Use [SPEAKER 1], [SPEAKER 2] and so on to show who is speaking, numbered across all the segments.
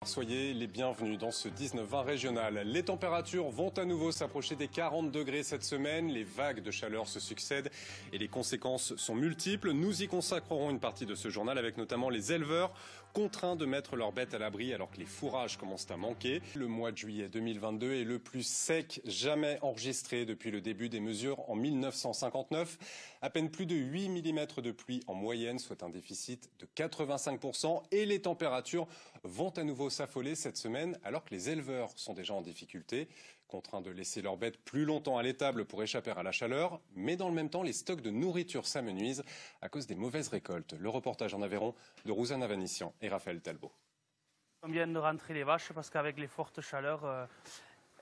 [SPEAKER 1] Soyez les bienvenus dans ce 19-20 régional. Les températures vont à nouveau s'approcher des 40 degrés cette semaine. Les vagues de chaleur se succèdent et les conséquences sont multiples. Nous y consacrerons une partie de ce journal avec notamment les éleveurs contraints de mettre leurs bêtes à l'abri alors que les fourrages commencent à manquer. Le mois de juillet 2022 est le plus sec jamais enregistré depuis le début des mesures en 1959. À peine plus de 8 mm de pluie en moyenne, soit un déficit de 85%. Et les températures vont à nouveau s'affoler cette semaine alors que les éleveurs sont déjà en difficulté, contraints de laisser leurs bêtes plus longtemps à l'étable pour échapper à la chaleur. Mais dans le même temps, les stocks de nourriture s'amenuisent à cause des mauvaises récoltes. Le reportage en Aveyron de Rouzana Vanissian et Raphaël Talbot.
[SPEAKER 2] On vient de rentrer les vaches parce qu'avec les fortes chaleurs,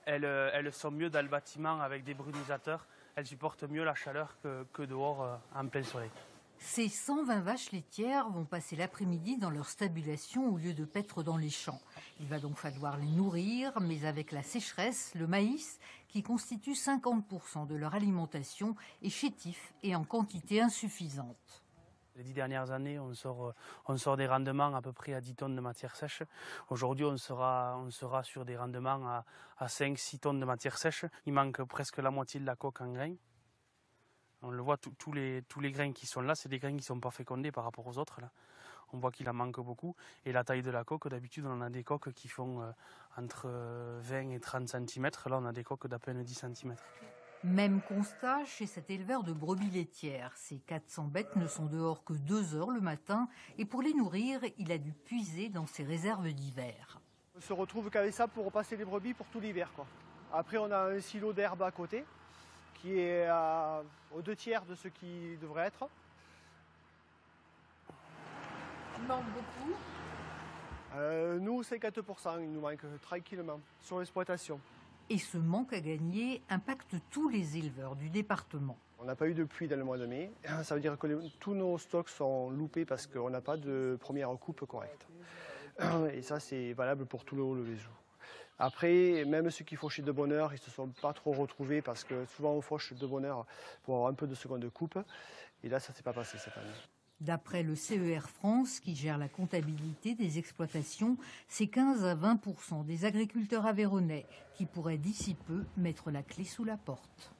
[SPEAKER 2] elles sont mieux dans le bâtiment avec des brunisateurs. Elles supportent mieux la chaleur que dehors en plein soleil.
[SPEAKER 3] Ces 120 vaches laitières vont passer l'après-midi dans leur stabulation au lieu de paître dans les champs. Il va donc falloir les nourrir, mais avec la sécheresse, le maïs, qui constitue 50% de leur alimentation, est chétif et en quantité insuffisante.
[SPEAKER 2] Les 10 dernières années, on sort des rendements à peu près à 10 tonnes de matière sèche. Aujourd'hui, on sera sur des rendements à 5-6 tonnes de matière sèche. Il manque presque la moitié de la coque en grains. On le voit, tous les grains qui sont là, c'est des grains qui ne sont pas fécondés par rapport aux autres. Là. On voit qu'il en manque beaucoup. Et la taille de la coque, d'habitude, on a des coques qui font entre 20 et 30 cm. Là, on a des coques d'à peine 10 cm.
[SPEAKER 3] Même constat chez cet éleveur de brebis laitières. Ces 400 bêtes ne sont dehors que 2 heures le matin. Et pour les nourrir, il a dû puiser dans ses réserves d'hiver.
[SPEAKER 4] On se retrouve qu'avec ça pour repasser les brebis pour tout l'hiver. Après, on a un silo d'herbe à côté, qui est aux 2/3 de ce qui devrait être.
[SPEAKER 3] Il manque beaucoup.
[SPEAKER 4] Nous, 50%, il nous manque tranquillement sur l'exploitation.
[SPEAKER 3] Et ce manque à gagner impacte tous les éleveurs du département.
[SPEAKER 4] On n'a pas eu de pluie dans le mois de mai. Ça veut dire que tous nos stocks sont loupés parce qu'on n'a pas de première coupe correcte. Et ça, c'est valable pour tout le Haut-Levezou. Après, même ceux qui fauchaient de bonne heure, ils ne se sont pas trop retrouvés parce que souvent on fauche de bonne heure pour avoir un peu de seconde coupe. Et là, ça ne s'est pas passé cette année.
[SPEAKER 3] D'après le CER France, qui gère la comptabilité des exploitations, c'est 15 à 20% des agriculteurs aveyronnais qui pourraient d'ici peu mettre la clé sous la porte.